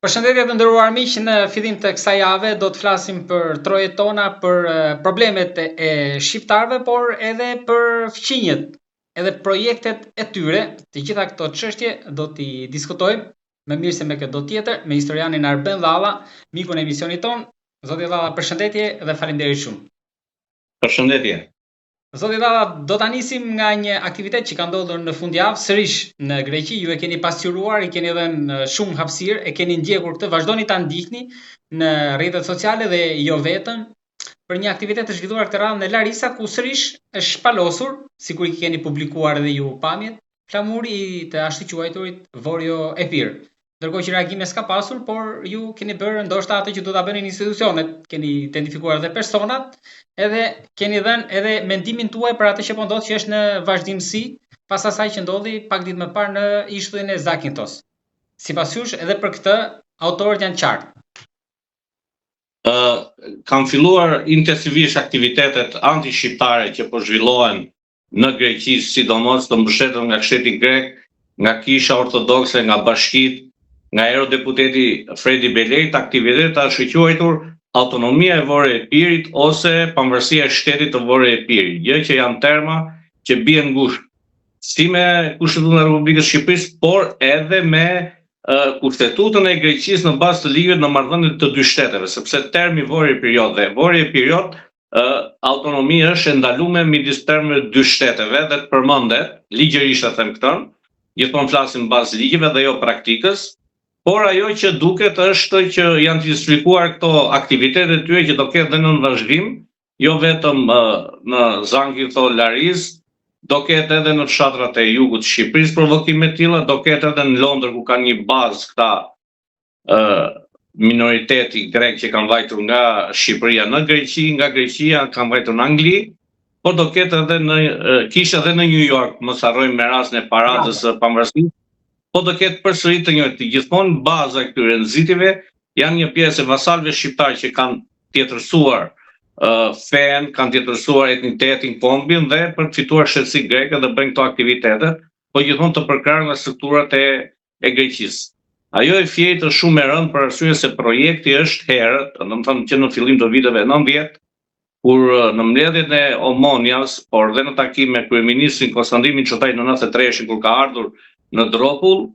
Përshëndetje të nderuar miq, në fillim të kësaj jave do të flasim për trojet tona, për problemet e shqiptarëve, por edhe për fqinjet, edhe projektet e tyre. Të gjitha këto çështje do t'i diskutojmë më mirë se me këtë do tjetër me historianin Arben Dhalla, mikun e emisionit ton. Zoti Dhalla, përshëndetje dhe faleminderit shumë. Përshëndetje. Zoti Dhalla, do ta nisim nga një aktivitet që ka ndodhur në fundjavë sërish në Greqi. Ju e keni pasqyruar, i keni dhënë shumë hapësirë, e keni ndjekur këtë, vazhdoni ta ndihni në rrjetet sociale dhe jo vetëm, për një aktivitet të zhvilluar këtë radhë në Larisa, ku sërish është shpalosur, sikur i keni publikuar edhe ju pamjet, flamuri i të ashtu quajturit Vorio Epir. Ndërkohë që reagime s'ka pasur, por ju keni bërë ndoshta atë që do ta bënin institucionet, keni identifikuar edhe personat, edhe keni dhënë edhe mendimin tuaj për atë që po ndodh, që është në vazhdimsi pas asaj që ndodhi pak ditë më parë në ishtullin e Zakynthos. Sipas jush, edhe për këtë autorët janë qartë. Kanë filluar intensivisht aktivitetet anti-shqiptare që po zhvillohen në Greqi, sidomos të mbështetur nga shteti grek, nga Kisha Ortodokse, nga bashkitë, nga eurodeputeti Fredi Belejt. Aktiviteti është i quajtur autonomia e Vore Epirit ose pavarësia e shtetit të Vore Epirit, gjë që janë terma që bien ngushtë si me Kushtetutën e Republikës së Shqipërisë, por edhe me Kushtetutën e Greqisë në bazë të ligjit në marrëdhënie të dy shteteve, sepse termi Vore Epiriot dhe Vore Epiriot autonomia është e ndaluar midis termeve dy shteteve dhe të përmendet ligjërisht e them këtë, gjithmonë flasim bazë ligjeve dhe jo praktikës. Por ajo që duket është që janë justifikuar këto aktivitete të tyre që do ketë dhe në vazhdim, jo vetëm në Zakynthos, Laris, do ketë edhe në fshatrat e jugut të Shqipërisë provokime të tilla, do ketë edhe në Londër ku kanë një bazë këta minoriteti grek që kanë vajtur nga Shqipëria në Greqi, nga Greqia kanë vajtur në Angli, por do ketë edhe kishte edhe në New York, mos harrojmë me rastin e paradës së pavarësisë. Po do ketë përsëri të njëjtë. Gjithmonë baza e këtyre nxitjeve janë një pjesë e vasalëve shqiptar që kanë tjetërsuar fen, kanë tjetërsuar etnitetin, kombin dhe për të fituar shtetësi greke dhe bëjnë këto aktivitete, po gjithmonë të përkrahur nga strukturat e Greqisë. Ajo e fjetë është shumë e rëndë për arsye se projekti është herët, domethënë që në fillim të viteve 90, kur në mbledhjen e Omonias, por dhe në takim me kryeministrin Konstantin Miçotaj në 93 kur ka ardhur në Dropull,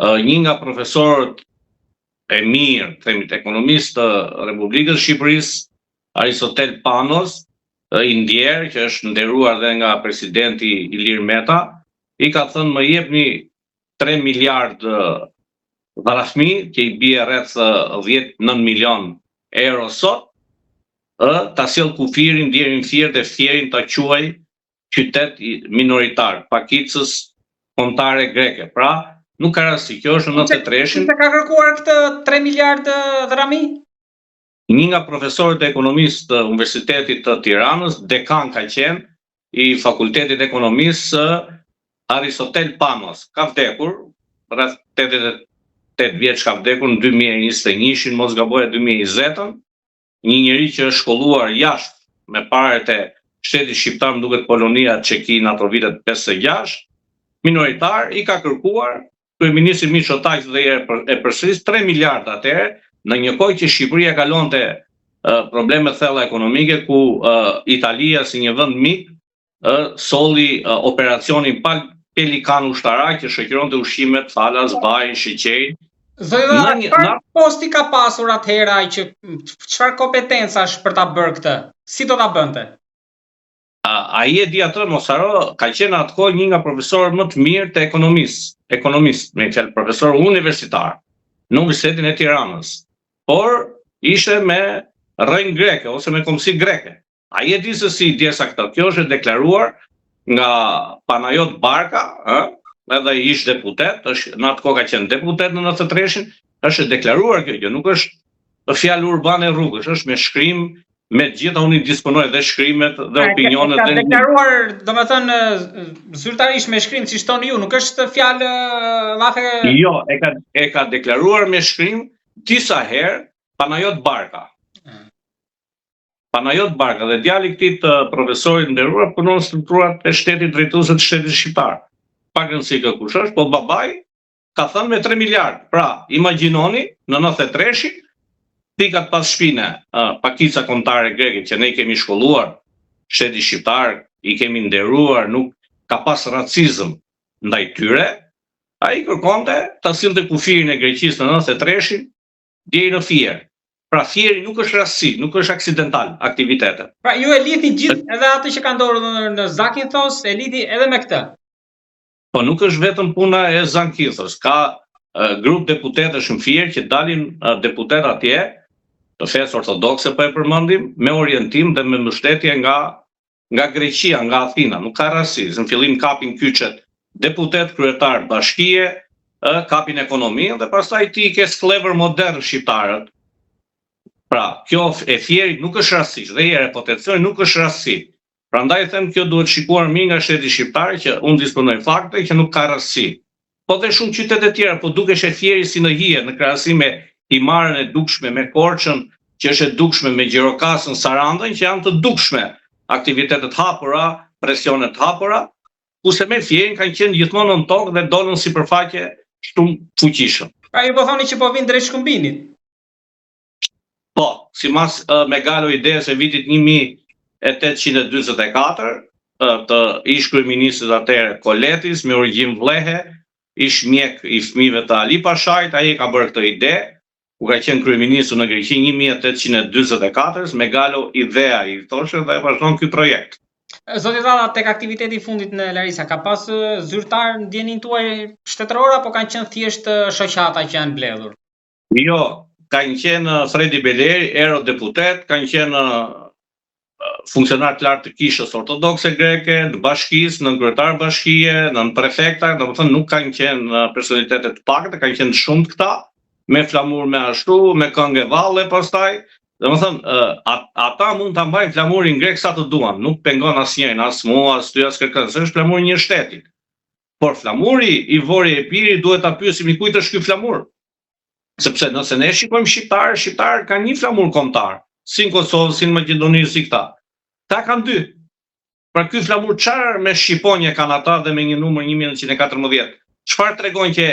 një nga profesorët e mirë, themi të ekonomistë të Republikës së Shqipërisë, Aristotel Panos, i ndjerë, që është nderuar dhe nga presidenti Ilir Meta, i ka thënë më jepni 3 miliard dharafmi, që i bie rreth 19 milion euro sot, ta sjell kufirin, ndjerin Fier dhe Fierin ta quaj qytet minoritar, pakicës kombëtare greke. Pra, nuk ka rasti. Kjo është në 93-shin. Ka kërkuar këtë 3 miliard dharami? Një nga profesorët e ekonomisë të Universitetit të Tiranës, dekan ka qenë i Fakultetit Ekonomisë, Aristotel Panos. Ka vdekur, rreth 88 vjeç ka vdekur në 2021-shin, mos gaboja 2020-ën. Një njeri që është shkolluar jashtë me parat e shtetit shqiptar, më duket Polonia, Çeki në ato vitet 56. Minoritar, i ka kërkuar kryeministri Miçotaj dhe e përsëris 3 miliard atëherë, në një kohë që Shqipëria kalonte probleme thella ekonomike, ku Italia si një vend mik solli operacionin Pelikan ushtarak që shoqëronte ushqimet, falas, vajin, sheqerin. Zoti, çfarë posti ka pasur atëherë ai që çfarë kompetencash për ta bërë këtë? Si do ta bënte? Ai e di atë, mos haro, ka qenë atë kohë një nga profesorët më të mirë të ekonomist, me fjalë profesor universitar në Universitetin e Tiranës. Por ishte me rrënjë greke ose me kombësi greke. Ai e di se si djesa këtë. Kjo është deklaruar nga Panajot Barka, edhe ish deputet, është në atë kohë ka qenë deputet në 93-shin, është deklaruar kjo gjë, nuk është fjalë urbane rrugësh, është me shkrim. Me gjitha unë i disponoj dhe shkrimet dhe opinionet. Ka deklaruar, domethënë, zyrtarisht me shkrim, si shtoni ju, nuk është fjalë llafe? Jo, e ka deklaruar me shkrim disa herë Panajot Barka. Panajot Barka dhe djali këtij profesorit nderuar punon në strukturat e shtetit, drejtuese të shtetit shqiptar. Pak rëndësi kush është, po babai ka thënë me 3 miliard. Pra, imagjinoni, në 93-shin, pikat pas shpine, pakica kombëtare greke që ne kemi shkolluar, shteti shqiptar, i kemi nderuar, nuk ka pas racizëm ndaj tyre, ai kërkonte ta sillte kufirin e Greqisë në 93-shin deri në Fier. Pra Fieri nuk është rastësi, nuk është aksidental aktivitete. Pra ju e lidhni gjithë edhe atë që ka ndodhur në Zakynthos, e lidhni edhe me këtë. Po nuk është vetëm puna e Zakynthos, ka grup deputetësh në Fier që dalin deputet atje, të fesë ortodokse po e përmendim, me orientim dhe me mbështetje nga Greqia, nga Athina, nuk ka rastësi. Në fillim kapin kyçet deputet, kryetar bashkie, kapin ekonominë dhe pastaj ti ke sklever modern shqiptarët. Pra, kjo e Fierit nuk është rastësi, dhe herë potencioni nuk është rastësi. Prandaj them kjo duhet shikuar mirë nga shteti shqiptar që unë disponoj fakte që nuk ka rastësi. Po dhe shumë qytete tjera, po dukesh e Fieri si në hije në krahasim me Himarën e dukshme, me Korçën, që është e dukshme, me Gjirokastën, Sarandën, që janë të dukshme aktivitetet hapura, presionet hapura, kurse me Fierin kanë qenë gjithmonë në tokë dhe dolën sipërfaqe shumë fuqishëm. Pra ju po thoni që po vinë drejt shkëmbimit. Po, simas megalo idees e vitit 1844, të ish kryeministrit atëherë Koletis me origjin vlehe, ish mjek i fëmijëve të Ali Pashait, ai ka bërë këtë ide, ku ka qenë kryeministri në Greqi 1844, megalo idea i thoshte dhe vazhdon ky projekt. Zoti Dhalla, tek aktiviteti i fundit në Larisa, ka pas zyrtar në ndjenin tuaj shtetëror apo kanë qenë thjesht shoqata që janë mbledhur? Jo, kanë qenë Fredi Beleri, eurodeputet, kanë qenë funksionar të lartë të kishës ortodokse greke, në bashkisë, në kryetar bashkie, në prefekta, domethënë nuk kanë qenë personalitete të pakta, kanë qenë shumë të këta, me flamur me ashtu, me këngë valle pastaj. Domethënë, ata mund ta mbajnë flamurin grek sa të duan, nuk pengon asnjërin, as mua, as ty, as kërkën, është flamuri i një shteti. Por flamuri i Vori e Piri duhet ta pyesim i kujt është ky flamur. Sepse nëse ne shikojmë shqiptarë kanë një flamur kombëtar, si në Kosovë, si në Maqedoni, si këta. Ta kanë dy. Pra ky flamur çfarë me shqiponje kanë ata dhe me një numër 1914? Çfarë tregon që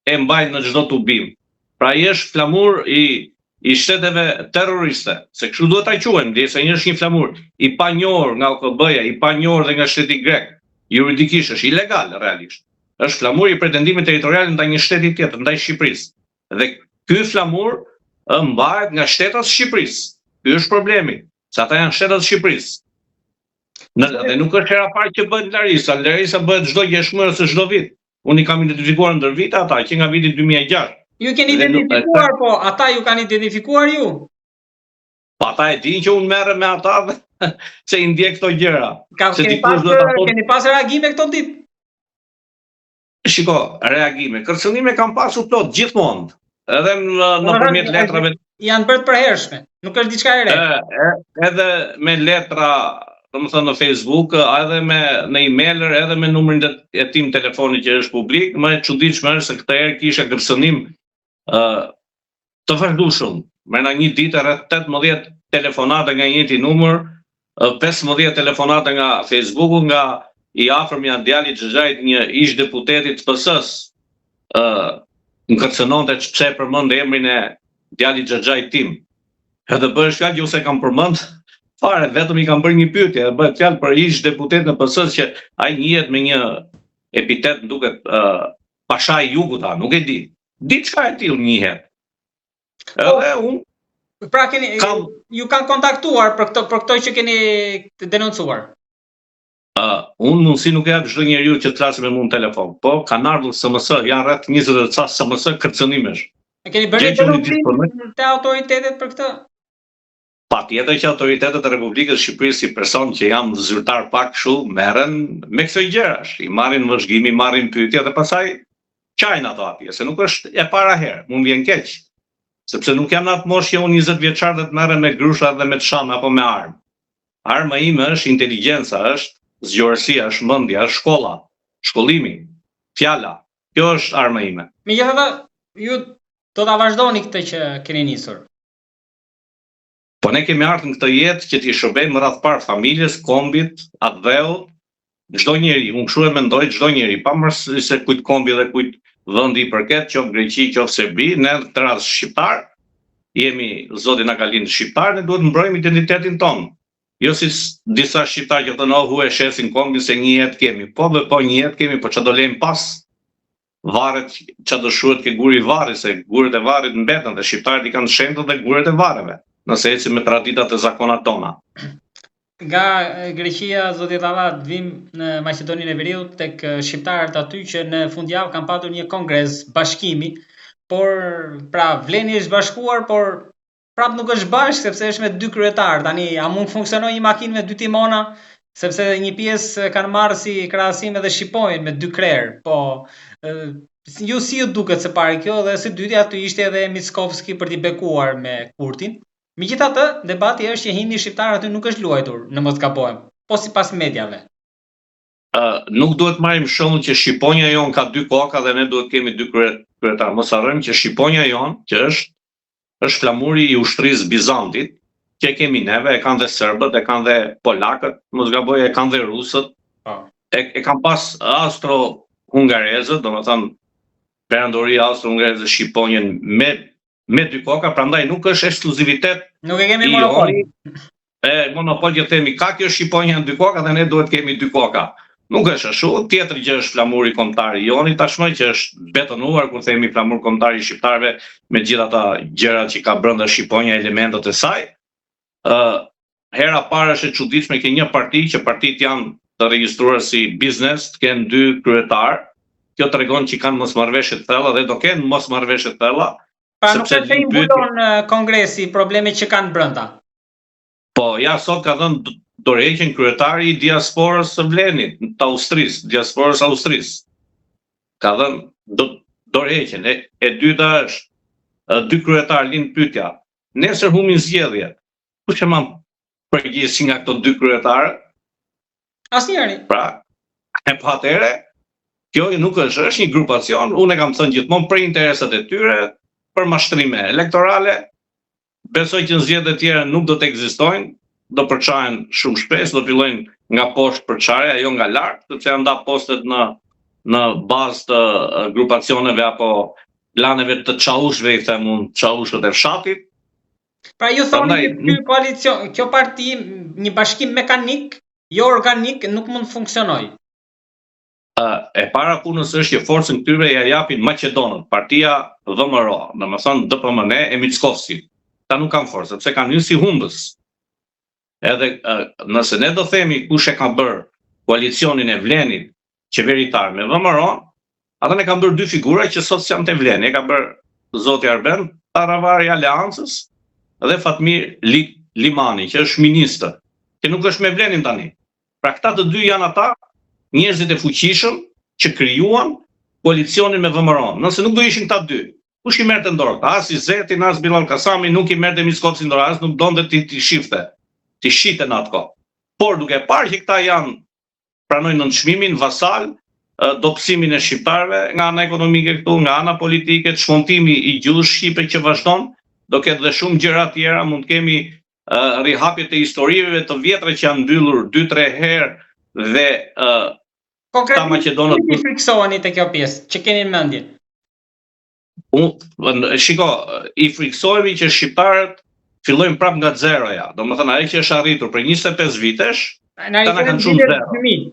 e mbajnë në çdo tubim? Pra ai është flamur i shteteve terroriste, se kështu duhet ta quajmë, derisa është një flamur i panjohur nga OKB-ja, i panjohur dhe nga shteti grek. Juridikisht është ilegal realisht. Është flamur i pretendimit territorial ndaj një shteti tjetër, ndaj Shqipërisë. Dhe ky flamur mbahet nga shtetat e Shqipërisë. Ky është problemi, se ata janë shtetat e Shqipërisë. Dhe nuk është hera parë që bëhet Larisa. Larisa bëhet çdo jeshmër ose çdo vit. Unë i kam identifikuar ndër vite ata që nga viti 2006. Ju keni identifikuar, po ata ju kanë identifikuar ju? Po ata e dinë që unë merrem me ata dhe se i ndjek këto gjëra. Keni pas reagime këto ditë? Shiko, reagime. Kërcënime kam pasur plot gjithmonë. Edhe nëpërmjet letrave. Janë bërë të përhershme. Nuk është diçka e re. Edhe me letra, domethënë në Facebook, edhe në emailër, edhe me numrin e tim telefoni që është publik, më e çuditshme është se këtë herë kisha kërcënim të vazhdueshëm. Mrena një ditë rreth 18 telefonate nga njëjti numër, 15 telefonate nga Facebooku, nga i afërm janë djali Xhaxhait, një ish deputeti të PS-s, më kërcënonte pse përmend emrin e djalit Xhaxhait tim. Edhe bëhesh fjalë ose kam përmend fare, vetëm i kam bërë një pyetje, bëhet fjalë për ish deputet në PS-s që ai njihet me një epitet më duket Pasha i Jugut, nuk e di. Diçka e tillë njihet. Edhe unë pra ju kanë kontaktuar për këto që keni denoncuar. Unë mundësi nuk e jap çdo njeriu që të flasë me mua në telefon, po kanë ardhur SMS, janë rreth 20 ca SMS kërcënimesh. E keni bërë denuncim te autoritetet për këtë? Patjetër që autoritetet e Republikës Shqipërisë si person që jam zyrtar pak kështu merren me këto gjërash, i marrin vëzhgim, i marrin pyetje dhe pastaj qajnë ato atje, se nuk është e para herë, mund vjen keq. Sepse nuk jam në atë moshë që unë 20 vjeçar dhe të merrem me grusha dhe me çam apo me armë. Arma ime është inteligjenca, është zgjuarësia, është mendja, është shkolla, shkollimi, fjala. Kjo është arma ime. Megjithatë, ju do ta vazhdoni këtë që keni nisur. Po ne kemi ardhur në këtë jetë që t'i shërbejmë rreth parë familjes, kombit, atdheut, çdo njeri, unë kështu e mendoj, çdo njeri, pavarësisht se kujt kombi dhe kujt vendi i përket, qoftë Greqi, qoftë Serbi, ne të rast shqiptar, jemi zoti na ka lindë shqiptar, ne duhet mbrojmë identitetin tonë. Jo si disa shqiptar që thonë, hu e shesin kombin se një jetë kemi. Po një jetë kemi, po çfarë do lejmë pas? Varet çfarë do shuhet ke guri i varrit, se guret e varrit mbeten dhe shqiptarët i kanë shenjtë dhe guret e varreve, nëse ecim me traditat e zakonat tona. Nga Greqia, zoti Talla, vim në Maqedoninë e Veriut tek shqiptarët aty që në fundjavë kanë patur një kongres bashkimi, por pra vleni është bashkuar, por prap nuk është bashkë sepse është me 2 kryetar. Tani a mund funksionoj një makinë me 2 timona, sepse një pjesë kanë marrë si krahasim edhe shqipojnë me 2 krerë. Po ju si ju duket së pari kjo, dhe së dyti aty ishte edhe Mickovski për t'i bekuar me Kurtin. Megjithatë, debati është që himni shqiptar aty nuk është luajtur, në mos gabohem, po sipas mediave. Nuk duhet marrim shembull që Shqiponja jon ka 2 koka dhe ne duhet kemi 2 kryetar. Mos harrojmë që Shqiponja jon, që është flamuri i ushtrisë Bizantit, që kemi neve, e kanë dhe serbët, e kanë dhe polakët, mos gaboj, e kanë dhe rusët, e kanë pas austro-hungarezët, domethënë perandoria austro-hungareze Shqiponjën me 2 koka, prandaj nuk është ekskluzivitet. Nuk e kemi monopol. Monopol që themi ka kjo Shqiponja në 2 koka dhe ne duhet kemi 2 koka. Nuk është ashtu. Tjetër gjë është flamuri kombëtar i Joni tashmë, që është betonuar kur themi flamur kombëtar i shqiptarëve me gjithë ata gjërat që ka brenda Shqiponja, elementet e saj. Hera parë është e çuditshme që një parti, që partitë janë të regjistruar si biznes, të kenë 2 kryetar. Kjo tregon që kanë mosmarrëveshje të thella dhe do kenë mosmarrëveshje të thella. Pra nuk është se i mbulon kongresi problemet që kanë brenda. Po, ja sot ka dhënë dorëheqjen kryetari i diasporës së Vlenit, të Austrisë, diasporës Austrisë. Ka dhënë dorëheqjen. E dyta është 2 kryetarë lind pyetja. Nesër humbin zgjedhjet. Kush e man përgjegjësi nga këto 2 kryetarë? Asnjëri. Pra, po atëherë, kjo nuk është një grupacion, unë e kam thënë gjithmonë për interesat e tyre, për mashtrime elektorale. Besoj që në zgjedhjet e tjera nuk do të ekzistojnë, do përçahen shumë shpesh, do fillojnë nga poshtë përçarja, jo nga lart, sepse janë nda postet në bazë të grupacioneve apo planeve të çaushëve, i them unë, çaushët e fshatit. Pra ju thoni që ky koalicion, kjo parti, një bashkim mekanik, jo organik, nuk mund të funksionojë. E para punës është që forcën këtyre ja japin Maqedonët, partia VMRO, domethënë DPMN e Mickovskit. Ta nuk kanë forcë, sepse kanë hyrë si humbës. Edhe nëse ne do themi kush e ka bërë koalicionin e Vlenit qeveritar me VMRO, ata ne kanë bërë 2 figura që sot janë te Vleni. E ka bërë zoti Arben, paravari i Aleancës, dhe Fatmir Limani, që është ministër, që nuk është me Vlenin tani. Pra këta të 2 janë ata njerëzit e fuqishëm që krijuan koalicionin me VMRO. Nëse nuk do ishin këta 2, kush i merrte dorë? As i Zetin, as Bilal Kasami nuk i merrte Mickovski dorë, as nuk donte ti shifte. Ti shiten atko. Por duke parë që këta pranojnë nënçmimin vasal, dobësimin e shqiptarëve nga ana ekonomike këtu, nga ana politike, çmontimi i gjuhës shqipe që vazhdon, do ketë dhe shumë gjëra tjera, mund të kemi rihapjet e historive të vjetra që janë mbyllur 2-3 herë dhe ta Maqedonët i friksoheni te kjo pjesë, që keni në mendje. Shiko, i friksohemi që shqiptarët fillojnë prap nga zeroja. Domethënë ajo që është arritur për 25 vitesh, na kanë çuar në zero.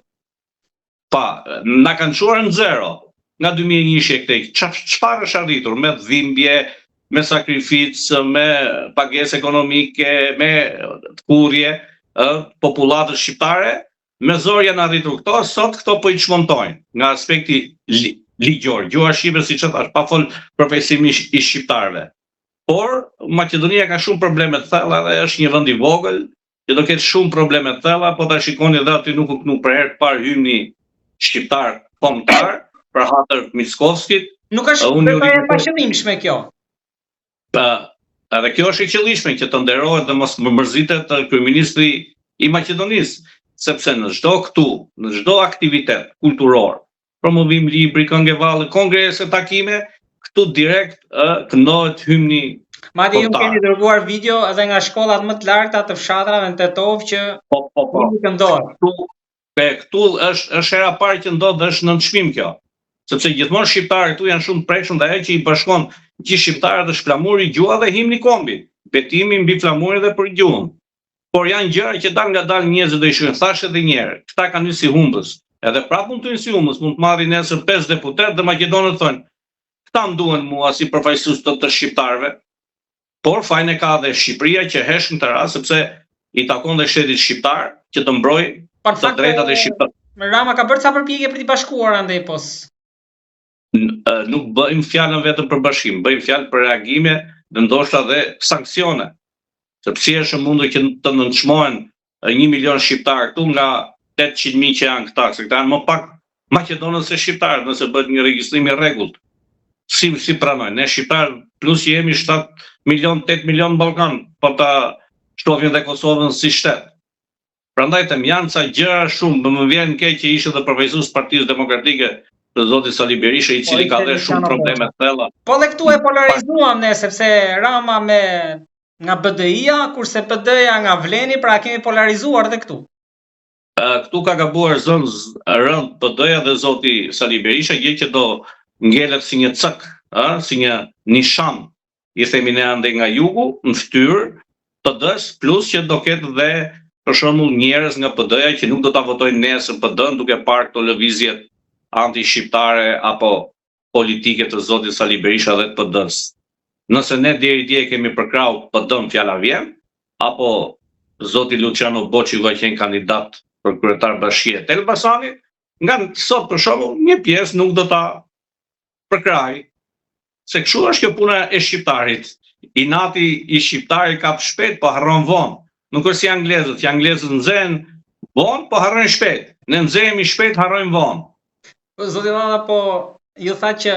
Pa, na kanë çuar në zero. Nga 2001 këtej, çfarë është arritur me dhimbje, me sakrificë, me pagesë ekonomike, me kurrje, popullatës shqiptare, me zor janë arritur këto, sot këto po i çmontojnë nga aspekti ligjor. Gjuha shqipe, siç e thash, pa fol përfaqësimi i shqiptarëve. Por Maqedonia ka shumë probleme të thella dhe është një vend i vogël, që do ketë shumë probleme të thella, po ta shikoni edhe aty nuk për herë të parë hymni shqiptar kombëtar për hatër Mickovskit. Nuk është e paqëllimshme kjo. Edhe kjo është e qëllishme që të nderohet dhe mos mërzitet kryeministri i Maqedonisë, sepse në çdo aktivitet kulturor, promovim libri, këngëvallë, kongrese, takime, këtu direkt këndohet hymni. Madje ju keni dërguar video edhe nga shkollat më të larta të fshatrave në Tetov që këndohet. Këtu është hera parë që ndodh dhe është nënçmim kjo. sepse gjithmonë shqiptarët këtu janë shumë të prekshëm dhe ajo që i bashkon gjithë shqiptarët është flamuri, gjua dhe himni kombit, betimi mbi flamurin dhe për gjuhën. Por janë gjëra që dal nga dal njerëzit do i shohin. Thash edhe një herë, këta kanë hyrë si humbës. Edhe prapë mund të hyjnë si humbës, mund të marrin nesër 5 deputet dhe maqedonët thonë, këta më duhen mua si përfaqësues të shqiptarëve. Por fajin e ka dhe Shqipëria që hesh në të rast sepse i takon dhe shtetit shqiptar që të mbrojë të drejtat e shqiptarëve. Rama ka bërë ca përpjekje për t'i bashkuar andaj pos. Nuk bëjmë fjalën vetëm për bashkim, bëjmë fjalë për reagime dhe ndoshta dhe sanksione. Sepse është mundur që të nënçmohen 1 milion shqiptarë këtu nga 800.000 që janë këta, se këta janë më pak maqedonës se shqiptarë, nëse bëhet një regjistrim i rregullt. Si pranojnë, ne shqiptarë plus që jemi 7 milion, 8 milion në Ballkan, po ta shtovin dhe Kosovën si shtet. Prandaj janë ca gjëra shumë, më vjen keq që ishte dhe përfaqësues Partisë Demokratike të zotit Sali Berisha, i cili ka dhe shumë probleme të thella. Po dhe këtu e polarizuam ne, sepse Rama nga BDI-ja, kurse PD-ja nga Vleni, pra kemi polarizuar dhe këtu. Këtu ka gabuar zonë rënd PD-ja dhe zoti Sali Berisha, gjë që do ngelet si një cak, si një nishan, i themi ne ande nga jugu, në fytyrë PD-s, plus që do ketë dhe për shembull njerëz nga PD-ja që nuk do ta votojnë nesër PD-n duke parë këto lëvizjet anti-shqiptare apo politike të zotit Sali Berisha dhe të PD-s. Nëse ne deri dje kemi përkrahur PD-n, fjala vjen, apo zoti Luciano Boçi ka qenë kandidat për kryetar bashkie të Elbasanit, nga sot për shembull një pjesë nuk do ta përkrahej. Se kështu është kjo puna e shqiptarit. Inati i shqiptarit ka shpejt, po harron vonë. Nuk është si anglezët nxehen vonë, po harrojnë shpejt. Ne nxehemi shpejt, harrojmë vonë. Zoti Valla, po ju tha që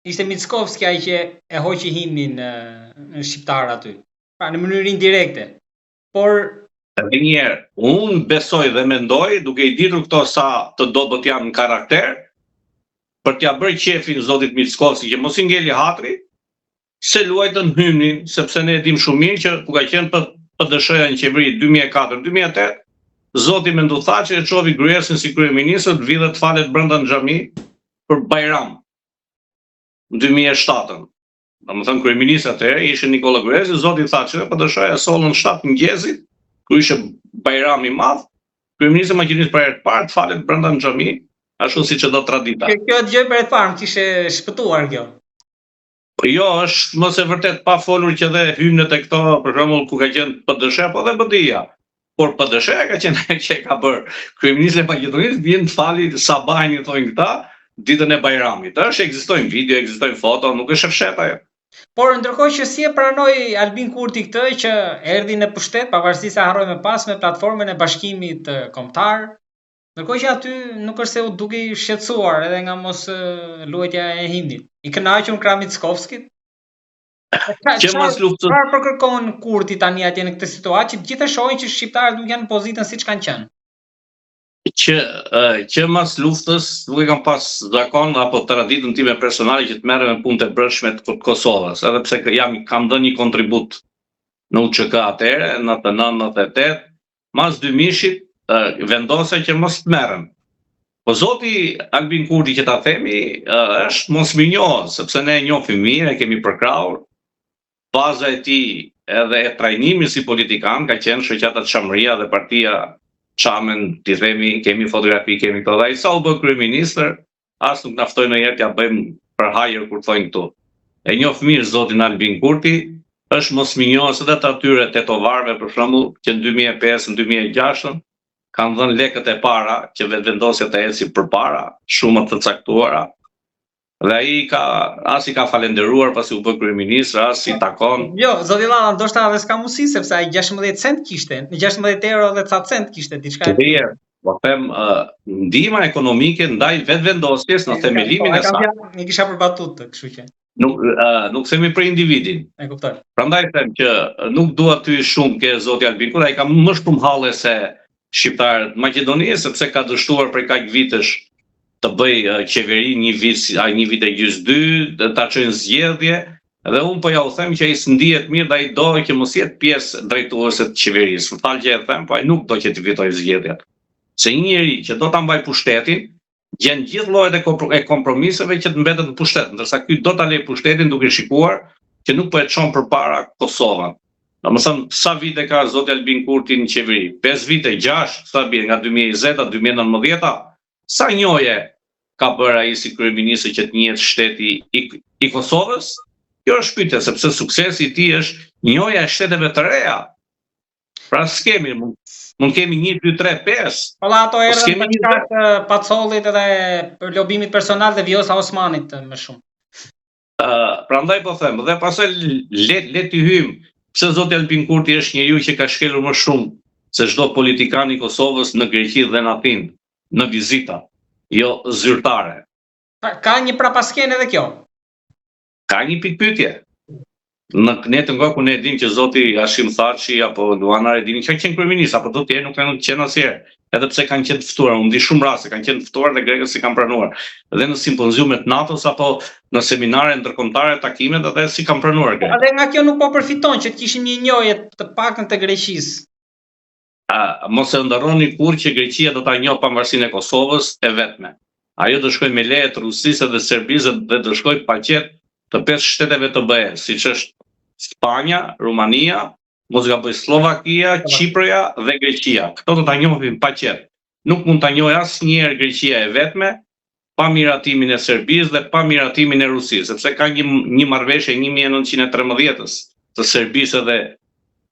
ishte Mickovski ai që e hoqi himnin në shqiptar aty. Pra në mënyrë indirekte. Por edhe një herë, unë besoj dhe mendoj, duke i ditur këto sa të dobët janë në karakter, për t'ja bërë qefin zotit Mickovski që mos i ngeli hatri, se luajtën hymnin, sepse ne e dim shumë mirë që ku ka qenë PDSH-ja në qeveri 2004-2008, zoti Mendu Thaçi e çovi Gryesin si kryeministër të vidhet falet brenda në xhami për Bajram në 2007. Domethënë kryeministri atëherë ishte Nikola Gruesi, zoti Thaçi dhe PDSH-ja sollën 7 mëngjesit, ku ishte Bajram i madh, kryeministri Maqedonisë për herë të parë të falet brenda në xhami, ashtu siç e do tradita. Kjo dëgjoj për herë të parë, kishte shpëtuar kjo. Jo, është mos e vërtet pa folur që dhe hymnet e këto, për shembull, ku ka qenë PDSH apo dhe BDI-ja. Por PDSH ka qenë ai që ka bërë kryeministri i Maqedonisë vjen të fali sabahin, i thonë këta, ditën e Bajramit. Ekzistojnë video, ekzistojnë foto, nuk është fshet ajo. Por ndërkohë që si e pranoi Albin Kurti këtë që erdhi në pushtet, pavarësisht se harroi më pas me platformën e Bashkimit Kombëtar, ndërkohë që aty nuk është se u duke i shqetësuar edhe nga mos luajtja e himnit. I kënaqur krah Mickovskit. Çfarë përkërkon Kurti tani atje në këtë situatë që gjithë shohin që shqiptarët nuk janë në pozitën siç kanë qenë? Që mas luftës nuk e kam pas zakon apo traditën time personale që të merrem me punët e brendshme të Kosovës, edhe pse kam dhënë një kontribut në UÇK atëherë, në 99-98, mas 2000-shit vendosja që mos të merrem. Po zoti Albin Kurti që ta themi është mos më njohur, sepse ne e njohim mirë, e kemi përkrahur. Baza e tij edhe e trajnimit si politikan ka qenë shoqata Çamëria dhe partia Çamen, ti themi, kemi fotografi, kemi këto. Dhe ai sa u bë kryeministër, as nuk naftoi ndonjëherë t'ja bëjmë për hajër kur thonë këtu. E njoh mirë zotin Albin Kurti, është mosminjohës edhe të atyre tetovarëve për shembull, që në 2005, në 2006 kanë dhënë lekët e para që vetëvendosja të eci përpara, shumë të caktuara. Dhe ai as i ka falendëruar pasi u bë kryeministër, as i takon. Jo, zoti Valla, ndoshta edhe s'ka mundësi sepse ai 16 cent kishte, 16 euro dhe ca cent kishte diçka. Po them, ndihma ekonomike ndaj vetëvendosjes në themelimin e saj. Ne kisha përbatut, kështu që. Nuk themi për individin. E kuptoj. Prandaj them që nuk dua ty shumë ke zoti Albin Kurti, ai ka më shumë halle se shqiptarët Maqedonisë, sepse ka dështuar prej kaq vitesh të bëj qeveri një vit e gjysmë 2, ta çojnë zgjedhje, dhe unë po ja u them që ai s'ndihet mirë dhe ai do që mos jetë pjesë drejtuese të qeverisë. Më fal që e them, po ai nuk do që të fitojë zgjedhjet. Se një njeri që do ta mbaj pushtetin, gjen gjithë llojet e kompromiseve që të mbetet në pushtet, ndërsa ky do ta lejë pushtetin duke shikuar që nuk po e çon përpara Kosovën. Domethënë, sa vite ka zoti Albin Kurti në qeveri? 5 vite, 6, sa bie nga 2020 2019? Sa njohje ka bërë ai si kryeminist që të njihet shteti i Kosovës? Kjo është pyetja, sepse suksesi i tij është njohja e shteteve të reja. Pra s'kemi, mund kemi 1, 2, 3, 5. Olla ato erën për shkak të Pacollit edhe për lobimit personal dhe Vjosa Osmanit më shumë. Prandaj po them, dhe pastaj le të hym, pse zoti Albin Kurti është njeriu që ka shkelur më shumë se çdo politikan i Kosovës në Greqi dhe në Athinë, në vizita, jo zyrtare. Ka një prapaskene edhe kjo. Ka një pikpyetje. Në netën ku ne dim që zoti Hashim Thaçi apo Luana Redini që kanë qenë kryeminist apo do të jenë nuk kanë qenë asnjëherë, edhe pse kanë qenë të ftuar, unë di shumë raste kanë qenë të ftuar dhe grekët si kanë pranuar, edhe në simpoziumet NATO-s apo në seminare ndërkombëtare, takimet edhe si kanë pranuar grekët. Edhe nga kjo nuk po përfiton që të kishin një njohje të paktën të Greqisë. Mos e ndarroni kur që Greqia do ta njohë pavarësinë e Kosovës e vetme. Ajo do shkojë me leje të Rusisë dhe Serbisë dhe do shkojë paqet të 5 shteteve të BE-s, siç është Spanja, Rumania, mos gaboj Slovakia, Çipërja dhe Greqia. Këto do ta njohin paqet. Nuk mund ta njohë asnjëherë Greqia e vetme pa miratimin e Serbisë dhe pa miratimin e Rusisë, sepse ka një marrëveshje 1913-s të Serbisë dhe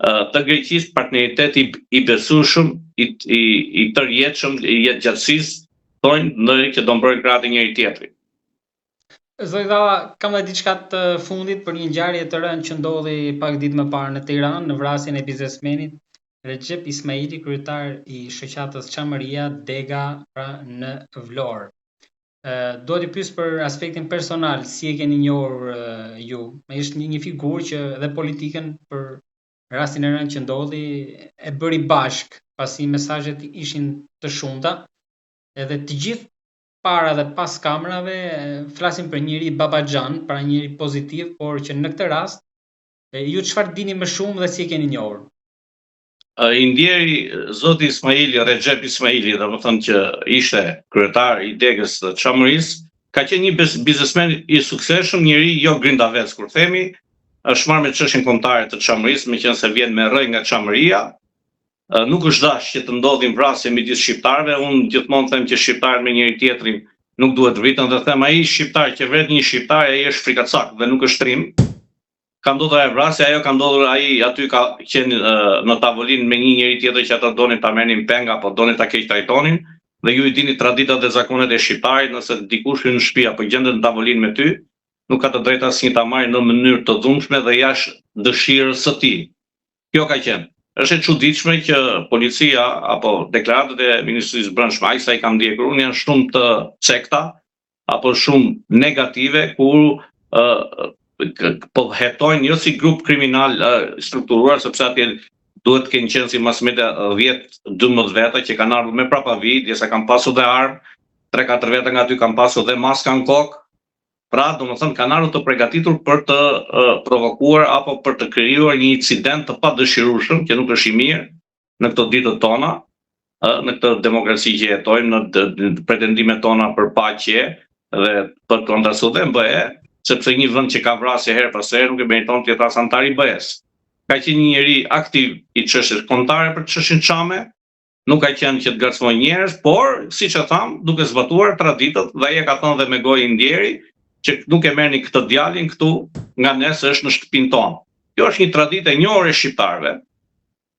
të Greqisë, partneritet i besueshëm, i tërjetshëm, i jetëgjatësisë, thonë ndër që do mbërë krahë njëri tjetrit. Zoti Dhalla, kam dhe diçka të fundit për një ngjarje të rëndë që ndodhi pak ditë më parë në Tiranë në vrasjen e biznesmenit Recep Ismaili, kryetar i shoqatës Çamëria Dega pra në Vlorë. Do t'i pyes për aspektin personal, si e keni njohur ju? Është një figurë që edhe politikën për rastin e rëndë që ndodhi e bëri bashk, pasi mesazhet ishin të shumta, edhe të gjithë para dhe pas kamerave flasim për njëri babaxhan, pra njëri pozitiv, por që në këtë rast ju çfarë dini më shumë dhe si e keni njohur? I ndjeri zoti Ismaili, Recep Ismaili, domethënë që ishte kryetar i Degës së Çamërisë, ka qenë një biznesmen i suksesshëm, njëri jo grindavec kur themi, është marrë me çështjen kombëtare të Çamërisë, meqense vjen me rrëj nga Çamëria. Nuk është dash që të ndodhin vrasje midis shqiptarëve. Unë gjithmonë them që shqiptarët me njëri tjetrin nuk duhet rritën dhe them ai shqiptar që vret një shqiptar ai është frikacak dhe nuk është trim. Ka ndodhur ajo vrasje, ajo ka ndodhur ai aty ka qenë në tavolinë me një njeri tjetër që ata donin ta merrnin peng apo donin ta keq trajtonin dhe ju i dini traditat dhe zakonet e shqiptarit, nëse dikush hyn në shtëpi apo gjendet në tavolinë me ty, nuk ka të drejtë asnjë ta marrë në mënyrë të dhunshme dhe jashtë dëshirës së tij. Kjo ka qenë. Është e çuditshme që policia apo deklaratat e Ministrisë Brendshme, ai sa i kam ndjekur unë, janë shumë të cekta apo shumë negative kur po hetojnë jo si grup kriminal strukturuar, sepse atje duhet të kenë qenë si mass media 10-12 veta që kanë ardhur me prapavi, disa kanë pasur dhe armë, 3-4 veta nga aty kanë pasur dhe maska në kokë. Pra, domethënë kanë ardhur të përgatitur për të provokuar apo për të krijuar një incident të padëshirueshëm që nuk është i mirë në këto ditët tona, në këtë demokraci që jetojmë, në pretendimet tona për paqe dhe për kontrasudhe BE, sepse një vend që ka vrasje her pas here nuk e meriton të jetë as antar i BE-s. Ka qenë një njeri aktiv i çështjes kombëtare për çështjen Çame, nuk ka qenë që të garcmoj njerëz, por siç e tham, duke zbatuar traditat dhe ai e ka thënë dhe me gojë ndjeri që nuk e merrni këtë djalin këtu nga ne se është në shtëpinë tonë. Kjo është një traditë e njohur e shqiptarëve,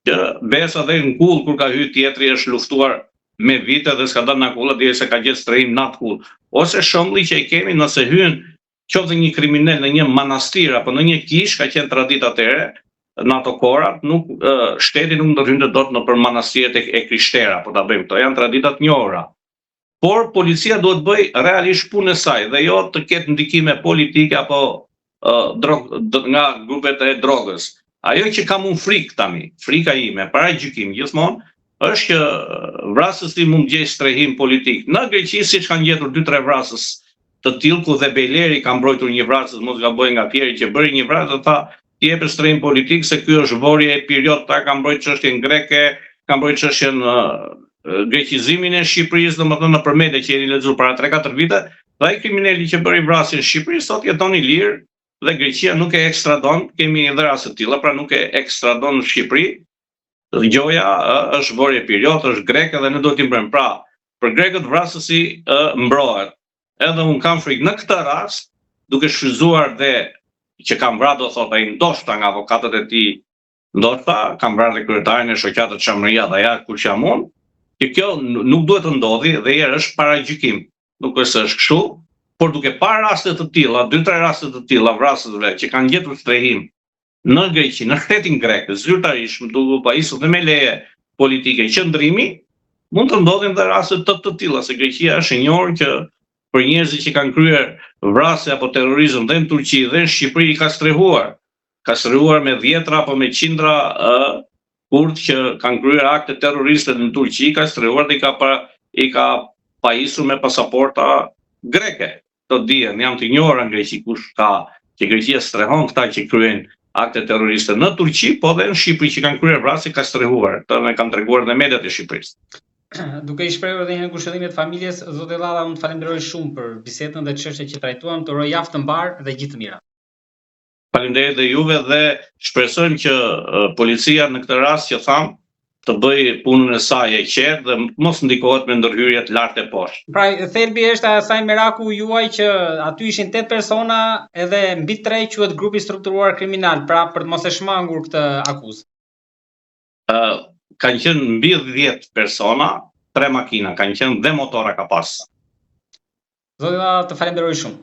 që besa dhe në kull kur ka hyrë tjetri është luftuar me vite dhe s'ka dalë nga kulla derisa ka gjetë strehim nat kull. Ose shembulli që i kemi nëse hyn qoftë një kriminal në një manastir apo në një kish, ka qenë traditë atëherë në ato kohra, nuk shteti nuk do hynte dot në për manastiret e krishterë apo ta bëjmë këto, janë tradita të njohura. Por policia duhet bëj realisht punën e saj dhe jo të ketë ndikime politike apo nga grupet e drogës. Ajo që kam unë frikë tani, frika ime, para gjykim gjithmonë, është që vrasësi mund gjej strehim politik. Në Greqi siç kanë gjetur 2-3 vrasës të tillë ku dhe Bejleri ka mbrojtur një vrasës, mos gaboj nga Pieri që bëri një vrasë, tha i jepë strehim politik se ky është vorje e periudhë, ta ka mbrojtur çështjen greke, ka mbrojtur çështjen greqizimin e Shqipërisë, domethënë nëpër media që jeni lexuar para 3-4 vite, dhe ai kriminali që bëri vrasjen në Shqipëri sot jeton i lirë dhe Greqia nuk e ekstradon, kemi edhe raste të tilla, pra nuk e ekstradon në Shqipëri. Gjoja është vorje period, është grek dhe ne duhet t'i mbrojmë. Pra, për grekët vrasësi mbrohet. Edhe un kam frikë në këtë rast, duke shfryzuar dhe që kam vrarë do thotë ai ndoshta nga avokatët e tij, ndoshta kam vrarë dhe kryetarin e shoqatit Çamëria dhe ja kush jam unë, që kjo nuk duhet të ndodhi dhe herë është paragjykim. Nuk është kështu, por duke parë raste të tilla, 2-3 raste të tilla vrasësve që kanë gjetur strehim në Greqi, në shtetin grek, zyrtarisht duke pajisur dhe me leje politike qëndrimi, mund të ndodhin dhe raste të tilla, se Greqia është e njohur që për njerëzit që kanë kryer vrasje apo terrorizëm dhe në Turqi dhe në Shqipëri ka strehuar me 10 apo me qindra kurd që kanë kryer akte terroriste në Turqi, ka strehuar dhe i ka pajisur me pasaporta greke. Të dihen, jam të njohur në Greqi kush ka, që Greqia strehon këta që kryejnë akte terroriste në Turqi, po dhe në Shqipëri që kanë kryer vrasje ka strehuar. Të ne kanë treguar dhe mediat e Shqipërisë. Duke i shprehur edhe një ngushëllimit familjes, zotë Llalla, unë të falenderoj shumë për bisedën dhe çështjet që trajtuam, të uroj javë të mbar dhe gjithë të mira. Faleminderit dhe juve dhe shpresojmë që policia në këtë rast që tham të bëj punën e saj e qetë dhe mos ndikohet me ndërhyrje të lartë e poshtë. Pra, thelbi është asaj meraku juaj që aty ishin 8 persona edhe mbi 3 quhet grupi strukturuar kriminal, pra për të mos e shmangur këtë akuzë. Kanë qenë mbi 10 persona, 3 makina kanë qenë dhe motora ka pas. Zotë, të falenderoj shumë.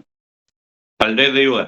Faleminderit dhe juve.